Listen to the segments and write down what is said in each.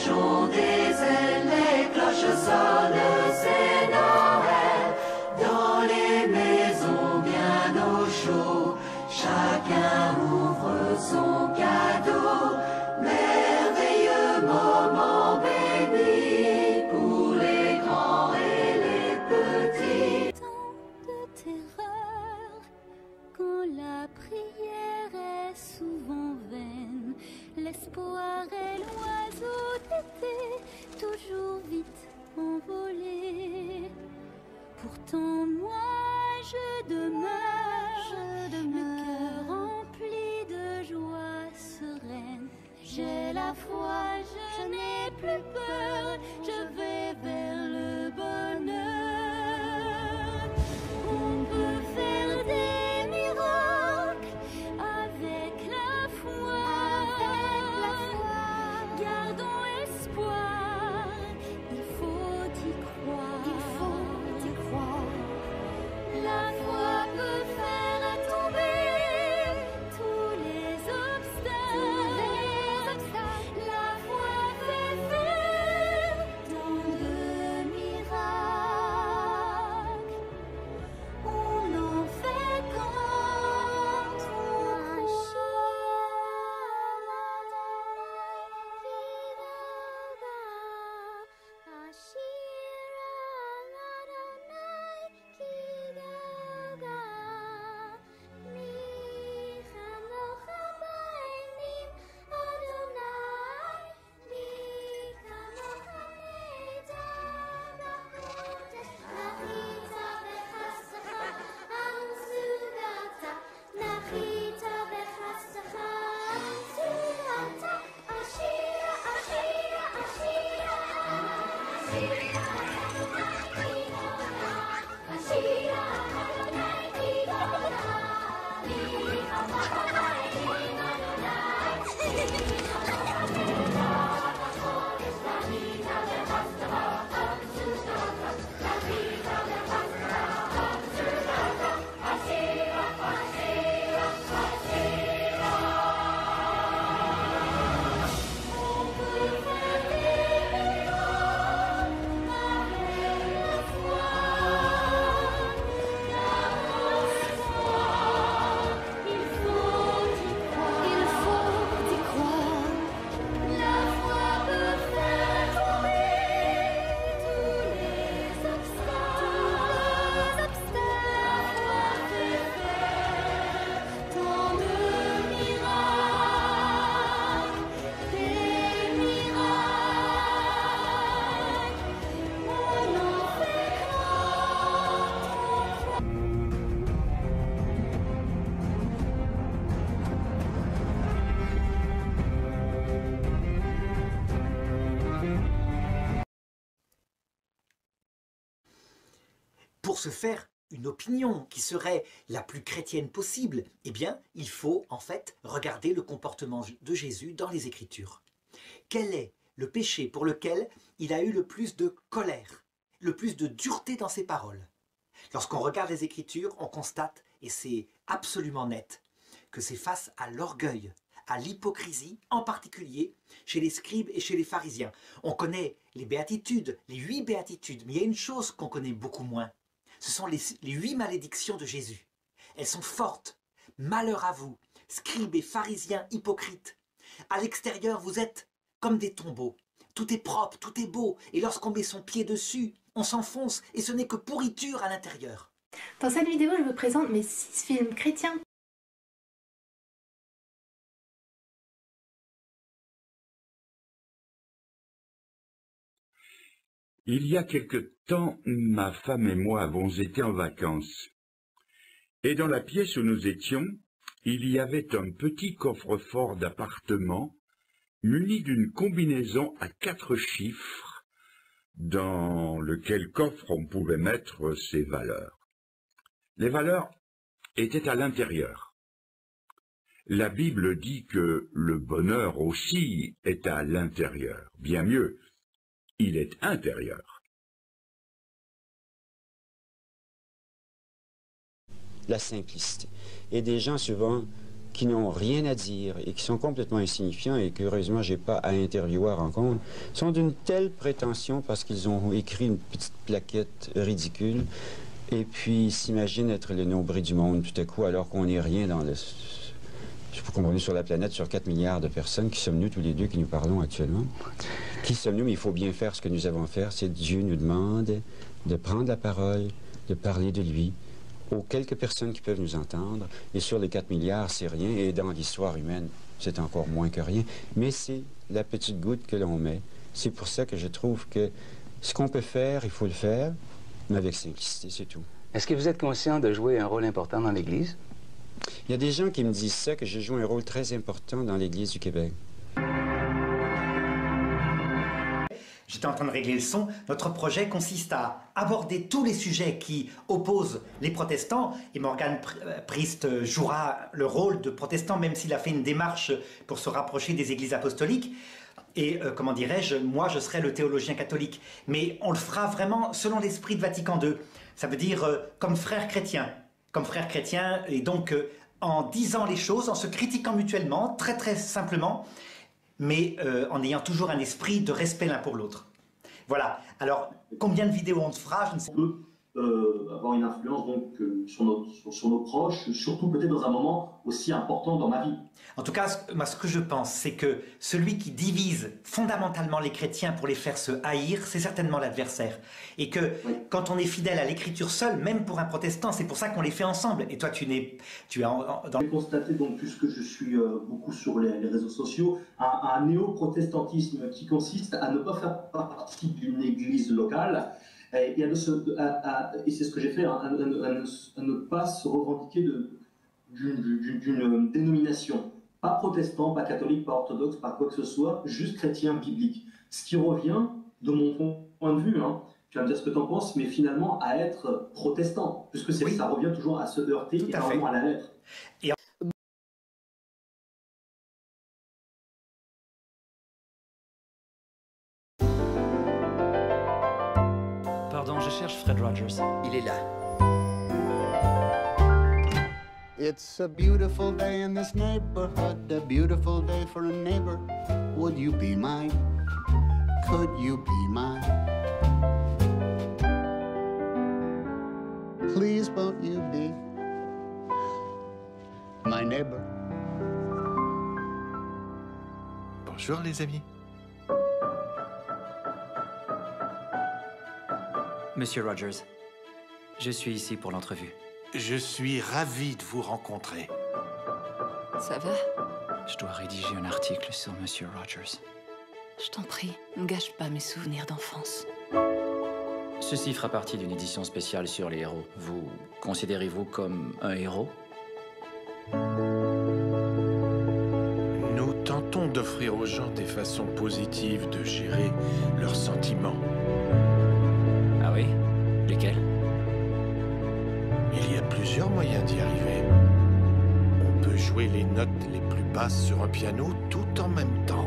Protègeons des ailes, les cloches sonnent, c'est Noël. Dans les maisons bien au chaud, chacun ouvre son cadeau. Merveilleux moment béni pour les grands et les petits. Tant de terreur quand la prière est souvent vaine. L'espoir est l'oiseau d'été, toujours vite envolé. Pourtant moi je demeure, le cœur rempli de joie sereine. J'ai la foi, je n'ai plus peur, je vais vers le bonheur. On peut faire des miracles avec la foi. Gardons espoir, il faut y croire. La foi peut faire tomber tous les obstacles. La foi fait faire tant de miracles. On en fait quand on Pour se faire une opinion qui serait la plus chrétienne possible, eh bien, il faut en fait regarder le comportement de Jésus dans les Écritures. Quel est le péché pour lequel il a eu le plus de colère, le plus de dureté dans ses paroles? Lorsqu'on regarde les Écritures, on constate, et c'est absolument net, que c'est face à l'orgueil, à l'hypocrisie, en particulier chez les scribes et chez les pharisiens. On connaît les béatitudes, les 8 béatitudes, mais il y a une chose qu'on connaît beaucoup moins. Ce sont les 8 malédictions de Jésus. Elles sont fortes. Malheur à vous, scribes et pharisiens hypocrites. À l'extérieur, vous êtes comme des tombeaux. Tout est propre, tout est beau, et lorsqu'on met son pied dessus, on s'enfonce, et ce n'est que pourriture à l'intérieur. Dans cette vidéo, je vous présente mes 6 films chrétiens. Il y a quelque temps, ma femme et moi avons été en vacances. Et dans la pièce où nous étions, il y avait un petit coffre-fort d'appartement muni d'une combinaison à 4 chiffres dans lequel coffre on pouvait mettre ses valeurs. Les valeurs étaient à l'intérieur. La Bible dit que le bonheur aussi est à l'intérieur. Bien mieux, il est intérieur. La simplicité. Et des gens souvent qui n'ont rien à dire et qui sont complètement insignifiants et qu'heureusement, je n'ai pas à interviewer à rencontre, sont d'une telle prétention parce qu'ils ont écrit une petite plaquette ridicule et puis s'imaginent être le nombril du monde tout à coup alors qu'on n'est rien dans le... Je peux comprendre sur la planète, sur 4 milliards de personnes, qui sommes-nous tous les deux qui nous parlons actuellement? Qui sommes-nous? Mais il faut bien faire ce que nous avons à faire. C'est Dieu nous demande de prendre la parole, de parler de lui aux quelques personnes qui peuvent nous entendre. Et sur les 4 milliards, c'est rien. Et dans l'histoire humaine, c'est encore moins que rien. Mais c'est la petite goutte que l'on met. C'est pour ça que je trouve que ce qu'on peut faire, il faut le faire, mais avec simplicité, c'est tout. Est-ce que vous êtes conscient de jouer un rôle important dans l'Église? Il y a des gens qui me disent ça, que je joue un rôle très important dans l'Église du Québec. J'étais en train de régler le son. Notre projet consiste à aborder tous les sujets qui opposent les protestants. Et Morgan Priest jouera le rôle de protestant, même s'il a fait une démarche pour se rapprocher des églises apostoliques. Et, comment dirais-je, moi, je serai le théologien catholique. Mais on le fera vraiment selon l'esprit de Vatican II. Ça veut dire comme frères chrétiens. Comme frères chrétiens, et donc en disant les choses, en se critiquant mutuellement, très très simplement, mais en ayant toujours un esprit de respect l'un pour l'autre. Voilà. Alors, combien de vidéos on fera, je ne sais pas. Avoir une influence donc sur nos proches, surtout peut-être dans un moment aussi important dans ma vie. En tout cas, moi, ce que je pense, c'est que celui qui divise fondamentalement les chrétiens pour les faire se haïr, c'est certainement l'adversaire. Et que quand on est fidèle à l'écriture seule, même pour un protestant, c'est pour ça qu'on les fait ensemble. Et toi, tu es dans... J'ai constaté, donc, puisque je suis beaucoup sur les réseaux sociaux, un néo-protestantisme qui consiste à ne pas faire partie d'une église locale, et c'est ce que j'ai fait, à ne pas se revendiquer d'une dénomination. Pas protestant, pas catholique, pas orthodoxe, pas quoi que ce soit, juste chrétien biblique. Ce qui revient, de mon point de vue, hein, tu vas me dire ce que tu en penses, mais finalement à être protestant, puisque ça revient toujours à se heurter et vraiment à la lettre. Et Pardon, je cherche Fred Rogers. Il est là. It's a beautiful day in this neighborhood, a beautiful day for a neighbor. Would you be mine? Could you be mine? Please won't you be my neighbor? Bonjour les amis. Monsieur Rogers, je suis ici pour l'entrevue. Je suis ravi de vous rencontrer. Ça va? Je dois rédiger un article sur Monsieur Rogers. Je t'en prie, ne gâche pas mes souvenirs d'enfance. Ceci fera partie d'une édition spéciale sur les héros. Vous considérez-vous comme un héros? Nous tentons d'offrir aux gens des façons positives de gérer leurs sentiments. Ah oui? Lesquels? Il y a plusieurs moyens d'y arriver. On peut jouer les notes les plus basses sur un piano tout en même temps.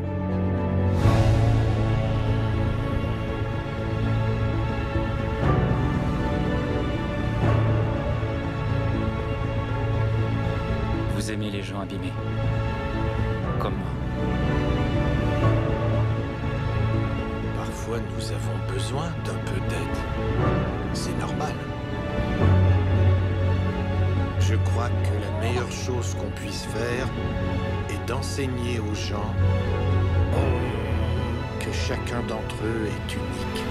Vous aimez les gens abîmés. Comme moi. Parfois, nous avons besoin d'un peu d'aide. C'est normal. Je crois que la meilleure chose qu'on puisse faire est d'enseigner aux gens que chacun d'entre eux est unique.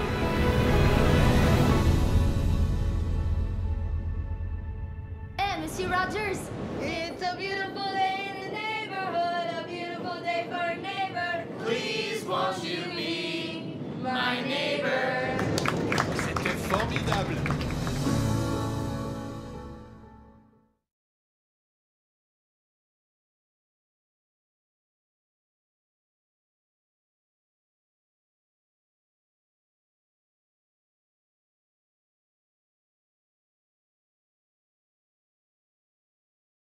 Hey, Monsieur Rogers! It's a beautiful day in the neighborhood, a beautiful day for a neighbor. Please won't you be my neighbor? C'était formidable!